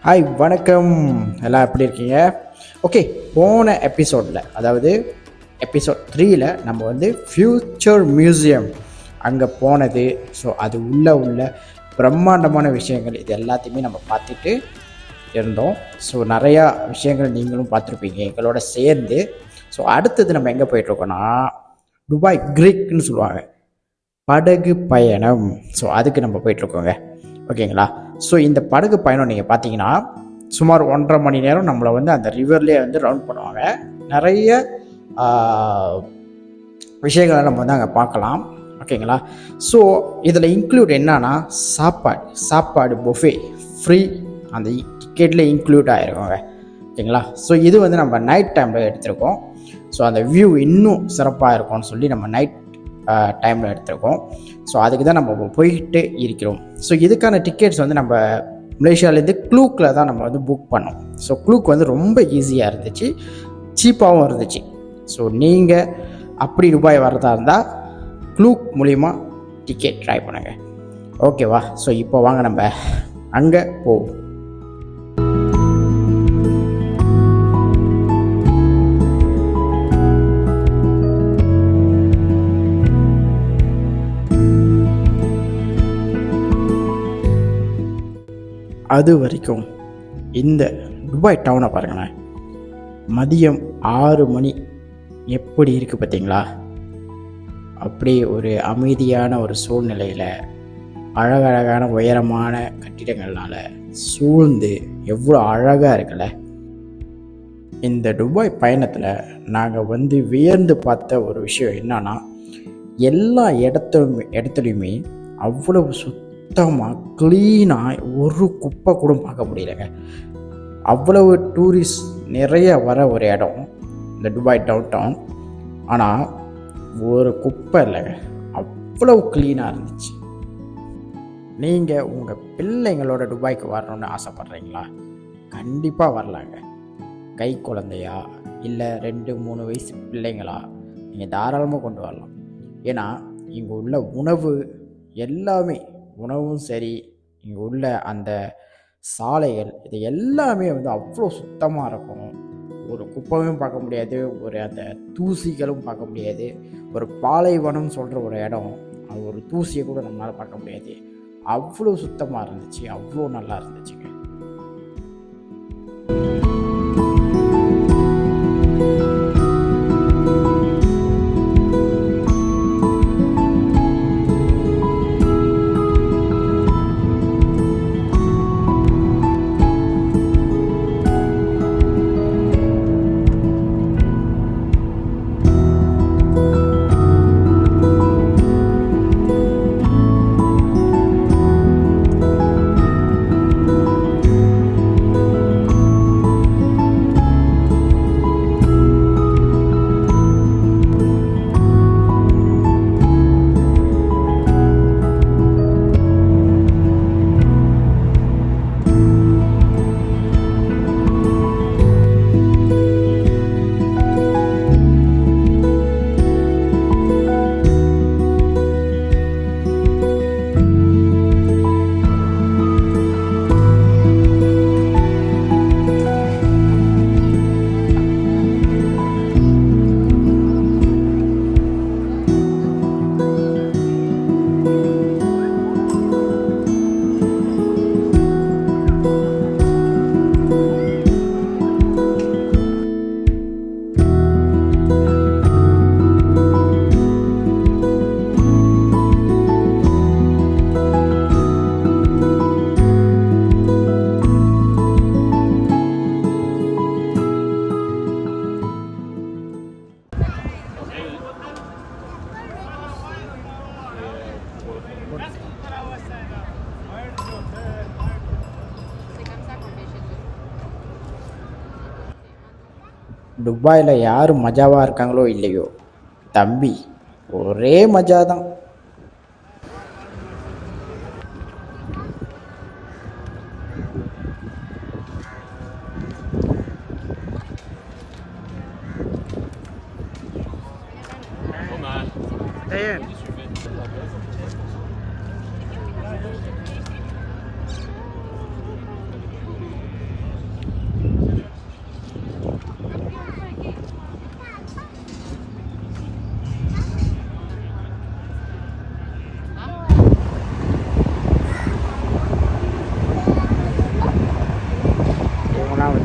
Hi வணக்கம். எல்லாம் எப்படி இருக்கீங்க? ஓகே, போன எபிசோடில் அதாவது எபிசோட் 3ல் நம்ம வந்து ஃப்யூச்சர் மியூசியம் அங்கே போனது. ஸோ அது உள்ள பிரம்மாண்டமான விஷயங்கள் இது எல்லாத்தையுமே நம்ம பார்த்துட்டு இருந்தோம். ஸோ நிறையா விஷயங்கள் நீங்களும் பார்த்துருப்பீங்க எங்களோட சேர்ந்து. ஸோ அடுத்தது நம்ம எங்கே போயிட்டுருக்கோன்னா துபாய் கிரீக்னு சொல்லுவாங்க, படகு பயணம். ஸோ அதுக்கு நம்ம போயிட்டுருக்கோங்க. ஓகேங்களா? ஸோ இந்த படகு பயணம் நீங்கள் பார்த்தீங்கன்னா சுமார் 1.5 மணி நேரம் நம்மளை வந்து அந்த ரிவர்லேயே வந்து ரவுண்ட் பண்ணுவாங்க. நிறைய விஷயங்களை நம்ம வந்து அங்கே பார்க்கலாம். ஓகேங்களா? ஸோ இதில் இன்க்ளூட் என்னன்னா சாப்பாடு புஃபே ஃப்ரீ, அந்த டிக்கெட்டில் இன்க்ளூட் ஆகிருக்கோங்க. ஓகேங்களா? ஸோ இது வந்து நம்ம நைட் டைமில் எடுத்திருக்கோம். ஸோ அந்த வியூ இன்னும் சிறப்பாக இருக்கும்னு சொல்லி நம்ம நைட் டைமில் எடுத்திருக்கோம். ஸோ அதுக்கு தான் நம்ம போய்கிட்டு இருக்கிறோம். ஸோ இதுக்கான டிக்கெட்ஸ் வந்து நம்ம மலேசியாவிலேருந்து க்ளூக்கில் தான் நம்ம வந்து புக் பண்ணோம். ஸோ க்ளூக் வந்து ரொம்ப ஈஸியாக இருந்துச்சு, சீப்பாகவும் இருந்துச்சு. ஸோ நீங்கள் அப்படி துபாய் வர்றதா இருந்தால் க்ளூக் மூலிமா டிக்கெட் ட்ரை பண்ணுங்கள். ஓகேவா? ஸோ இப்போ வாங்க நம்ம அங்கே போவோம். அது வரைக்கும் இந்த துபாய் டவுனை பாருங்களேன். மதியம் 6 மணி எப்படி இருக்குது பார்த்தீங்களா? அப்படியே ஒரு அமைதியான ஒரு சூழ்நிலையில் அழகழகான உயரமான கட்டிடங்கள்னால சூழ்ந்து எவ்வளோ அழகாக இருக்குல்ல. இந்த துபாய் பயணத்தில் நாங்கள் வந்து வியந்து பார்த்த ஒரு விஷயம் என்னன்னா, எல்லா இடத்துலையுமே அவ்வளவு சுத்தமாக க்ளீனாக ஒரு குப்பை கூட பார்க்க முடியலைங்க. அவ்வளவு டூரிஸ்ட் நிறைய வர ஒரு இடம் இந்த துபாய் டவுன் டவுன். ஆனால் ஒரு குப்பை இல்லைங்க, அவ்வளவு க்ளீனாக இருந்துச்சு. நீங்கள் உங்கள் பிள்ளைங்களோட துபாய்க்கு வரணுன்னு ஆசைப்பட்றீங்களா? கண்டிப்பாக வரலாங்க. கை குழந்தையா இல்லை 2-3 வயசு பிள்ளைங்களா நீங்கள் தாராளமாக கொண்டு வரலாம். ஏன்னா இங்கே உள்ள உணவு எல்லாமே, உணவும் சரி, இங்கே உள்ள அந்த சாலைகள் இது எல்லாமே வந்து அவ்வளோ சுத்தமாக இருக்கும். ஒரு குப்பையும் பார்க்க முடியாது, ஒரு அந்த தூசிகளும் பார்க்க முடியாது. ஒரு பாலைவனம் சொல்கிற ஒரு இடம், ஒரு தூசியை கூட நம்மளால் பார்க்க முடியாது. அவ்வளோ சுத்தமாக இருந்துச்சு, அவ்வளோ நல்லா இருந்துச்சுங்க. துபாயில் யார் மஜாவாக இருக்காங்களோ இல்லையோ, தம்பி ஒரே மஜா தான்.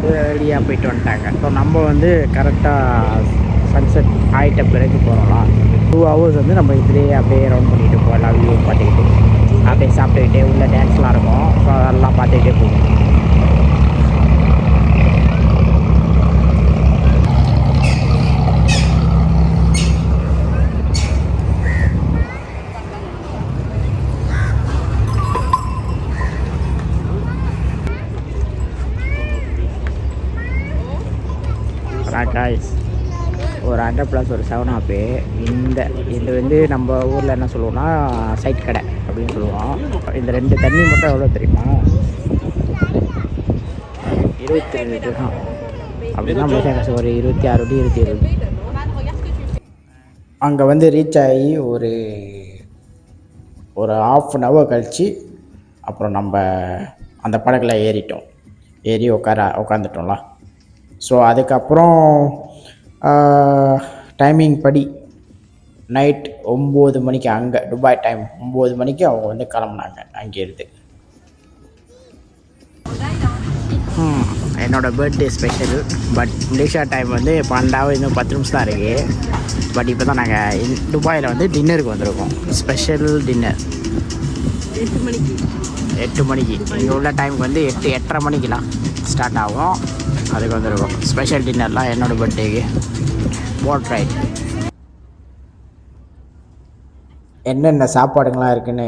ரெடியாக போயிட்டு வந்துட்டாங்க. ஸோ நம்ம வந்து கரெக்டாக சன்செட் ஆகிட்ட பிறகு போகிறோம்லாம் 2 ஹவர்ஸ் வந்து நம்ம இதுலேயே அப்படியே ரவுண்ட் பண்ணிட்டு போகலாம். வியூ பார்த்துக்கிட்டு அப்படியே சாப்பிட்டுக்கிட்டே உள்ள டான்ஸ்லாம் இருக்கும். ஸோ அதெல்லாம் பார்த்துக்கிட்டே போகும். காய்ஸ் ஒரு 100+ ஒரு 7 இது வந்து நம்ம ஊரில் என்ன சொல்லுவோம்னா சைட் கடை அப்படின்னு சொல்லுவோம். இந்த 2 தண்ணி மட்டும் எவ்வளோ தெரியுமா? 22 தான் அப்படின்னா முடிச்சாங்க. ஒரு 26 அடி 27. அங்கே வந்து ரீச் ஆகி ஒரு 1/2 hour கழித்து அப்புறம் நம்ம அந்த படகுல ஏறி உட்காந்துட்டோம்ல. ஸோ அதுக்கப்புறம் டைமிங் படி நைட் 9 மணிக்கு அங்கே துபாய் டைம் 9 மணிக்கு அவங்க வந்து கிளம்புனாங்க அங்கேருந்து. என்னோடய birthday special. But Malaysia time வந்து 12 இன்னும் 10 நிமிஷம் தான் இருக்குது. பட் இப்போ தான் நாங்கள் துபாயில் வந்து டின்னருக்கு வந்திருக்கோம். ஸ்பெஷல் டின்னர் 8 மணிக்கு இங்கே உள்ள டைமுக்கு வந்து 8:30 மணிக்கெலாம் ஸ்டார்ட் ஆகும். அதுக்கு வந்துருக்கோம். ஸ்பெஷல் டின்னர்லாம் என்னோடய பர்த்டேக்கு. போட் ரைட் என்னென்ன சாப்பாடுங்கள்லாம் இருக்குதுன்னு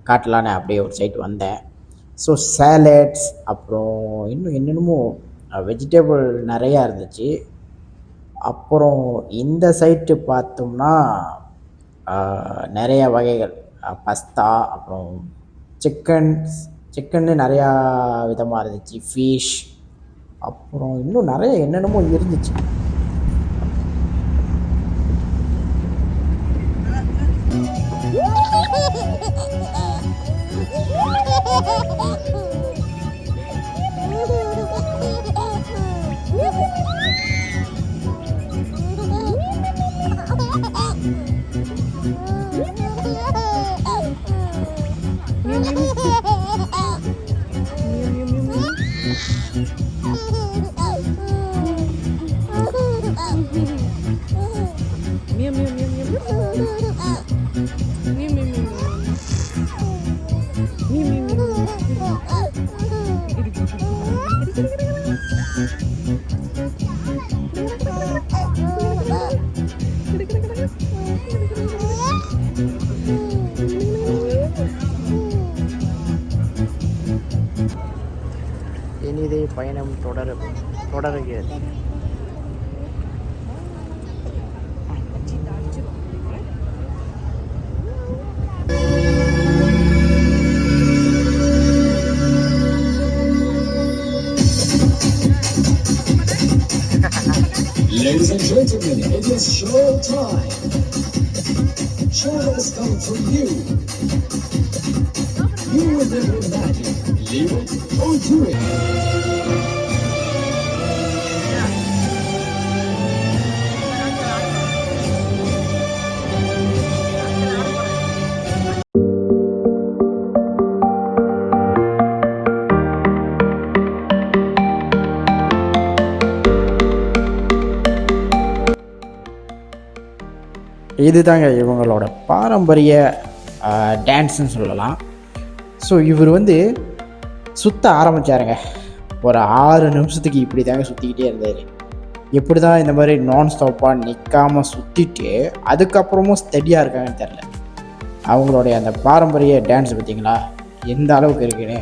காட்டலான்னு அப்படியே ஒரு சைட் வந்தேன். ஸோ சேலட்ஸ் அப்புறம் இன்னும் என்னென்னமோ வெஜிடபிள் நிறையா இருந்துச்சு. அப்புறம் இந்த சைட்டு பார்த்தோம்னா நிறையா வகைகள் பஸ்தா, அப்புறம் சிக்கன்னு நிறையா விதமாக இருந்துச்சு. ஃபிஷ், அப்புறம் இன்னும் நிறைய என்னென்னமோ இருந்துச்சு. இனிதே பயணம் தொடருகிறது. Ladies and gentlemen, it is show time. Show has come for you. You will never imagine. Leave it or do it. இதுதாங்க இவங்களோட பாரம்பரிய டான்ஸ்ன்னு சொல்லலாம். ஸோ இவர் வந்து சுற்ற ஆரம்பித்தாருங்க. ஒரு 6 நிமிஷத்துக்கு இப்படி தாங்க சுற்றிக்கிட்டே இருந்தார். எப்படி தான் இந்த மாதிரி நான் ஸ்டாப்பாக நிற்காமல் சுற்றிட்டு அதுக்கப்புறமும் ஸ்டெடியாக இருக்காங்கன்னு தெரில. அவங்களுடைய அந்த பாரம்பரிய டான்ஸ் பார்த்திங்களா எந்த அளவுக்கு இருக்குன்னு.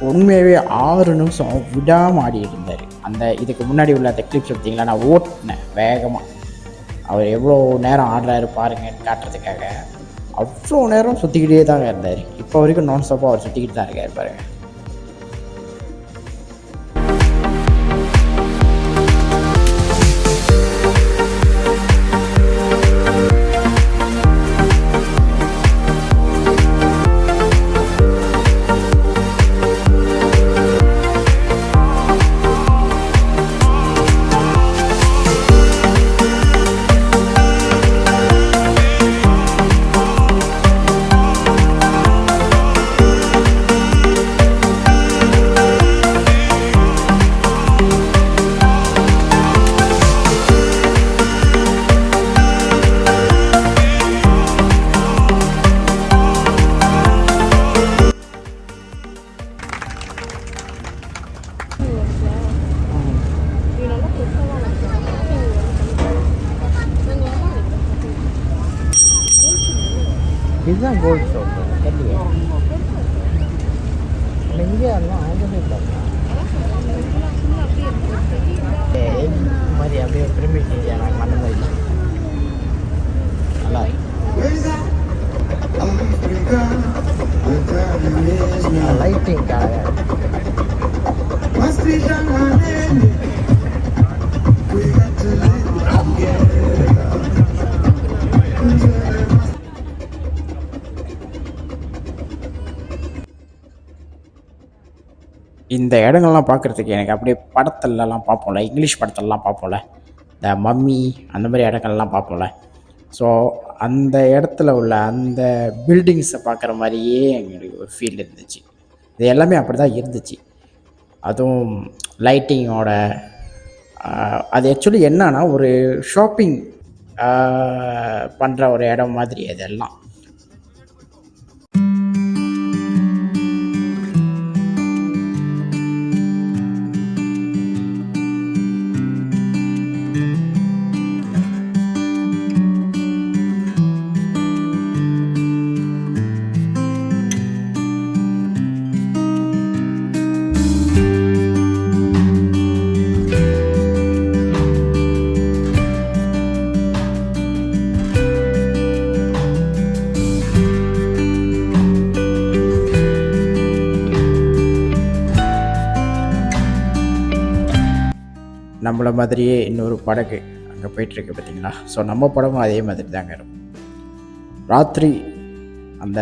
உண்மையாகவே 6 நிமிஷம் விடாமல் ஆடிட்டு இருந்தார். அந்த இதுக்கு முன்னாடி உள்ள அந்த கிளிப்ஸ் பார்த்தீங்களா, நான் ஓட்டினேன் வேகமாக. அவர் எவ்வளோ நேரம் ஆடுறாரு பாருங்கன்னு காட்டுறதுக்காக அவ்வளோ நேரம் சுற்றிக்கிட்டே தாங்க இருந்தார். இப்போ வரைக்கும் நான் ஸ்டாப்பாக அவர் சுற்றிக்கிட்டு தான் இருக்கார் பாருங்கள். இதுதான் கோல்ட் ஷாப் தெரியலையே. இங்கே எல்லாம் அங்கே போய் பார்க்கலாம். மாதிரி அப்படியே பிரமிட் ஏரியா நாங்கள் அந்த மாதிரி நல்லா லைட்டிங்காக இந்த இடங்கள்லாம் பார்க்குறதுக்கு எனக்கு அப்படியே படத்துலலாம் பார்ப்போம்ல, இங்கிலீஷ் படத்துலலாம் பார்ப்போம்ல, இந்த மம்மி அந்த மாதிரி இடங்கள்லாம் பார்ப்போம்ல. ஸோ அந்த இடத்துல உள்ள அந்த பில்டிங்ஸை பார்க்குற மாதிரியே எங்களுக்கு ஒரு ஃபீல் இருந்துச்சு. இது எல்லாமே அப்படி தான் இருந்துச்சு. அதுவும் லைட்டிங்கோட அது ஆக்சுவலி என்னன்னா ஒரு ஷாப்பிங் பண்ணுற ஒரு இடம் மாதிரி அதெல்லாம். நம்மளை மாதிரியே இன்னொரு படகு அங்கே போயிட்டுருக்கு பார்த்தீங்களா. ஸோ நம்ம படமும் அதே மாதிரி தாங்க இருக்கும். ராத்திரி அந்த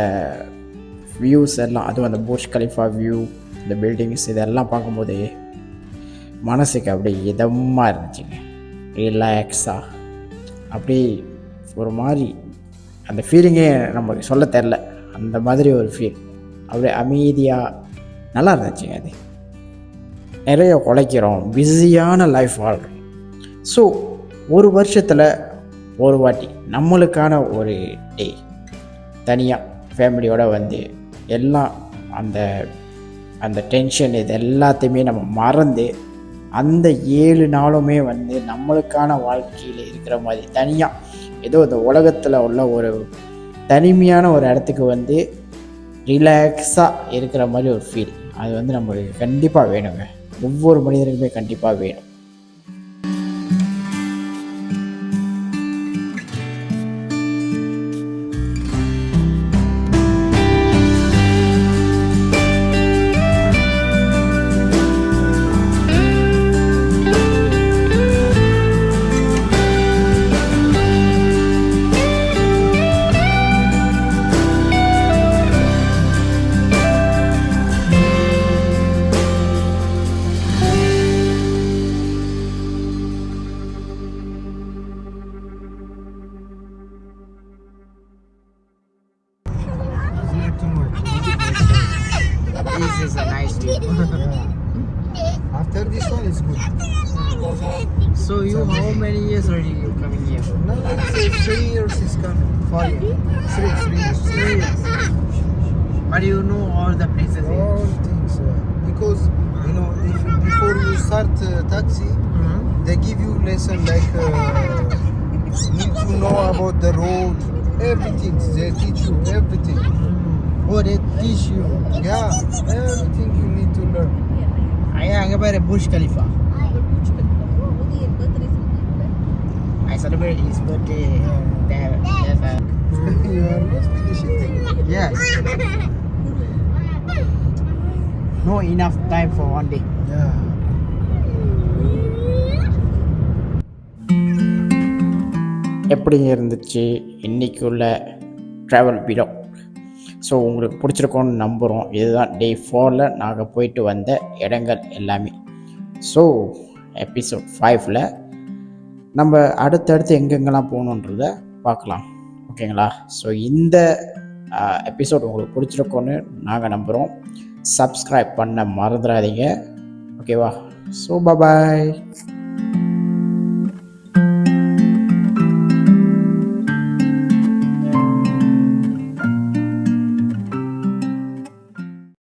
வியூஸ் எல்லாம், அதுவும் அந்த புர்ஜ் கலிஃபா வியூ, இந்த பில்டிங்ஸ் இதெல்லாம் பார்க்கும்போது மனசுக்கு அப்படியே இதமாக இருந்துச்சுங்க. ரிலாக்ஸாக அப்படியே ஒரு மாதிரி அந்த ஃபீலிங்கே நமக்கு சொல்ல தெரில. அந்த மாதிரி ஒரு ஃபீல் அப்படியே அமைதியாக நல்லா இருந்துச்சுங்க. அது நிறைய உழைக்கிறோம், பிஸியான லைஃப் வாழ்கிறோம். ஸோ ஒரு வருஷத்தில் ஒரு வாட்டி நம்மளுக்கான ஒரு டே தனியாக ஃபேமிலியோடு வந்து எல்லாம் அந்த அந்த டென்ஷன் இது எல்லாத்தையுமே நம்ம மறந்து அந்த 7 நாளுமே வந்து நம்மளுக்கான வாழ்க்கையில் இருக்கிற மாதிரி தனியாக ஏதோ இந்த உலகத்தில் உள்ள ஒரு தனிமையான ஒரு இடத்துக்கு வந்து ரிலாக்ஸாக இருக்கிற மாதிரி ஒரு ஃபீல் அது வந்து நம்மளுக்கு கண்டிப்பாக வேணுங்க. ஒவ்வொரு மனிதனுக்குமே கண்டிப்பாக வேணும். This is a nice view. After this one is good. So you, how many years already you coming here? Now let's say 3 years is coming. 4 years. 3 years. 3 years. But you know all the places here. All things. Because, you know, if before you start taxi, they give you lesson like need to know about the road, everything. They teach you everything. Oh, they teach you. Yeah, everything you need to learn. அங்கே பாரு Burj Khalifa. I celebrate his birthday there. You are not finishing. Yes. No enough time for one day. Yeah. எப்படி இருந்துச்சு இன்னைக்கு உள்ள travel video? So உங்களுக்கு பிடிச்சிருக்கோன்னு நம்புகிறோம். இதுதான் டே 4ல் நாங்கள் போயிட்டு வந்த இடங்கள் எல்லாமே. ஸோ எபிசோட் 5ல் நம்ம அடுத்தடுத்து எங்கெங்கெல்லாம் போகணுன்றத பார்க்கலாம். ஓகேங்களா? ஸோ இந்த எபிசோட் உங்களுக்கு பிடிச்சிருக்கோன்னு நாங்கள் நம்புகிறோம். சப்ஸ்கிரைப் பண்ண மறந்துடாதீங்க. ஓகேவா? So bye.